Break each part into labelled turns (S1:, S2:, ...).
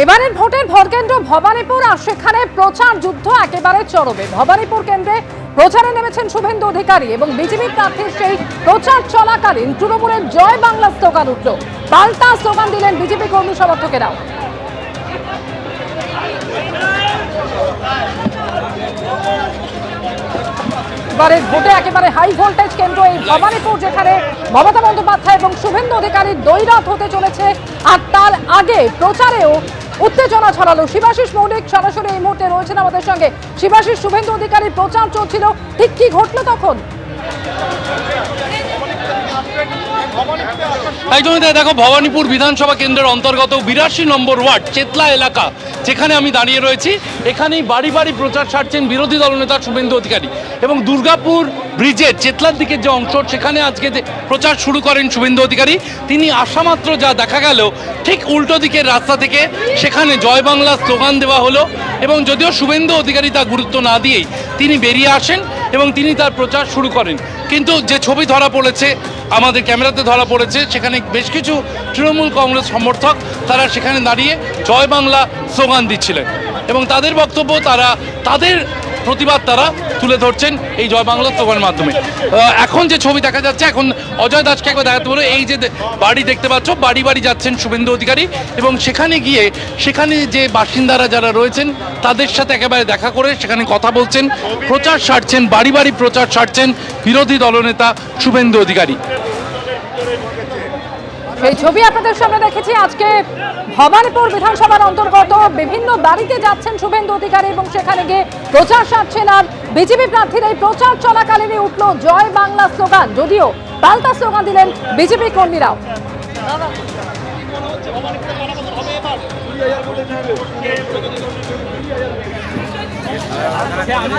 S1: এবারের ভোটের ভোটকেন্দ্র ভবানীপুর, আর সেখানে প্রচার যুদ্ধ একেবারে চরমে। ভবানীপুর কেন্দ্রে প্রচারে নেমেছেন শুভেন্দু অধিকারী এবং বিজেপি প্রার্থীর সেই প্রচার চলাকালীন তৃণমূলের জয় বাংলা স্লোগান উঠল। পাল্টা স্লোগান দিলেন বিজেপি কর্মী সমর্থকেরাও। এবারের ভোটে একেবারে হাই ভোল্টেজ কেন্দ্র এই ভবানীপুর, যেখানে মমতা বন্দ্যোপাধ্যায় এবং শুভেন্দু অধিকারীর দ্বৈরথ হতে চলেছে। আর তার আগে প্রচারেও উত্তেজনা ছড়ালো। শিবাশিস মৌলিক সরাসরি এই মুহূর্তে রয়েছেন আমাদের সঙ্গে। শিবাশিস, শুভেন্দু অধিকারীর প্রচার চলছিল, ঠিক কি ঘটলো তখন?
S2: একদমই তাই। দেখো, ভবানীপুর বিধানসভা কেন্দ্রের অন্তর্গত 82 নম্বর ওয়ার্ড চেতলা এলাকা, যেখানে আমি দাঁড়িয়ে রয়েছি, এখানেই বাড়ি বাড়ি প্রচার সারছেন বিরোধী দলনেতা শুভেন্দু অধিকারী। এবং দুর্গাপুর ব্রিজের চেতলার দিকের যে অংশ, সেখানে আজকে যে প্রচার শুরু করেন শুভেন্দু অধিকারী, তিনি আসামাত্র যা দেখা গেল, ঠিক উল্টো দিকের রাস্তা থেকে সেখানে জয় বাংলা স্লোগান দেওয়া হলো। এবং যদিও শুভেন্দু অধিকারী তা গুরুত্ব না দিয়েই তিনি বেরিয়ে আসেন এবং তিনি তার প্রচার শুরু করেন। কিন্তু যে ছবি ধরা পড়েছে, আমাদের ক্যামেরাতে ধরা পড়েছে, সেখানে বেশ কিছু তৃণমূল কংগ্রেস সমর্থক তারা সেখানে দাঁড়িয়ে জয় বাংলা স্লোগান দিচ্ছিলেন এবং তাদের বক্তব্য, তাদের প্রতিবাদ তারা তুলে ধরছেন এই জয় বাংলা স্লোগানের মাধ্যমে। এখন যে ছবি দেখা যাচ্ছে, এখন অজয় দাসকে একবার দেখাতে বলো, এই যে বাড়ি দেখতে পাচ্ছ, বাড়ি বাড়ি যাচ্ছেন শুভেন্দু অধিকারী এবং সেখানে গিয়ে সেখানে যে বাসিন্দারা যারা রয়েছেন তাদের সাথে একেবারে দেখা করে সেখানে কথা বলছেন, প্রচার সারছেন, বাড়ি বাড়ি প্রচার সারছেন বিরোধী দলনেতা শুভেন্দু অধিকারী।
S1: সেই ছবি আপনাদের সামনে রেখেছি। আজকে ভবানীপুর বিধানসভার অন্তর্গত বিভিন্ন বাড়িতে যাচ্ছেন শুভেন্দু অধিকারী এবং সেখানে গিয়ে প্রচার সারছেন। আর বিজেপি প্রার্থীর এই প্রচার চলাকালীনই উঠল জয় বাংলা স্লোগান, যদিও পাল্টা স্লোগান দিলেন বিজেপি কর্মীরাও।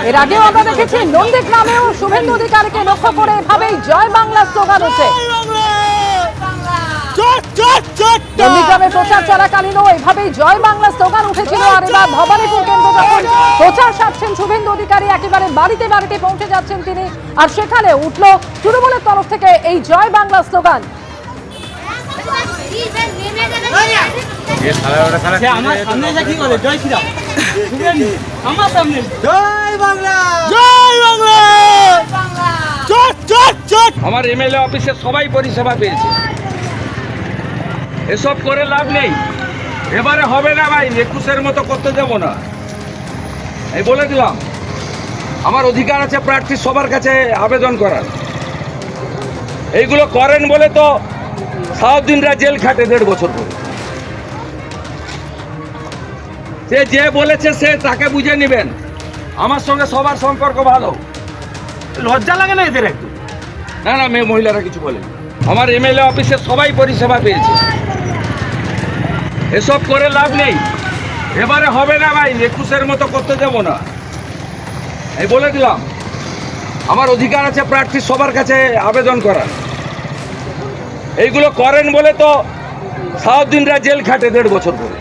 S1: এর আগেও আমরা দেখেছি নন্দীগ্রামেও শুভেন্দু অধিকারীকে লক্ষ্য করে এভাবেই জয় বাংলা স্লোগান উঠে। নন্দীগ্রামে প্রচার চলাকালীনও এভাবেই জয় বাংলা স্লোগান উঠেছিল। আর এবার ভবানীপুর কেন্দ্র যখন প্রচার সারছেন শুভেন্দু অধিকারী, একেবারে বাড়িতে বাড়িতে পৌঁছে যাচ্ছেন তিনি, আর সেখানে উঠল তৃণমূলের তরফ থেকে এই জয় বাংলা স্লোগান।
S3: আমার এমএলএ অফিসে সবাই পরিষেবা পেয়েছে, এসব করে লাভ নেই। এবারে হবে না ভাই, 21-এর মতো করতে দেবো না, এই বলে দিলাম। আমার অধিকার আছে প্রার্থী সবার কাছে আবেদন করার। এইগুলো করেন বলে তো সাউদ্দিনরা জেল খাটে 1.5 বছর করে। সে যে বলেছে সে তাকে বুঝে নেবেন। আমার সঙ্গে সবার সম্পর্ক ভালো, লজ্জা লাগে না এদের একটু? না না, মেয়ে মহিলারা কিছু বলে। আমার এমএলএ অফিসে সবাই পরিষেবা পেয়েছে, এসব করে লাভ নেই। এবারে হবে না ভাই, 21-এর মতো করতে দেবো না, এই বলে দিলাম। আমার অধিকার আছে প্রার্থী সবার কাছে আবেদন করার। এইগুলো করেন বলে তো সাউদ্দিনরা জেল খাটে 1.5 বছর করে।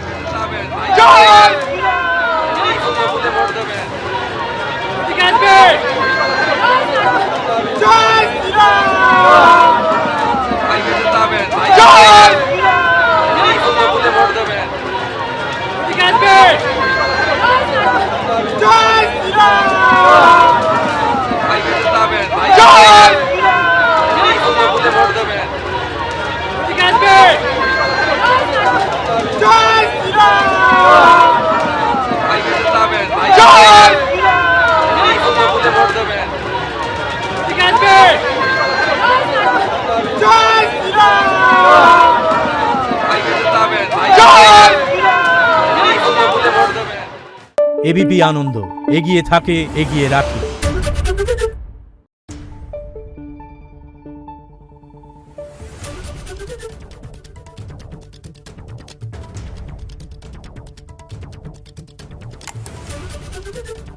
S4: এবিপি আনন্দ, এগিয়ে থাকে, এগিয়ে রাখে।
S5: Thank you.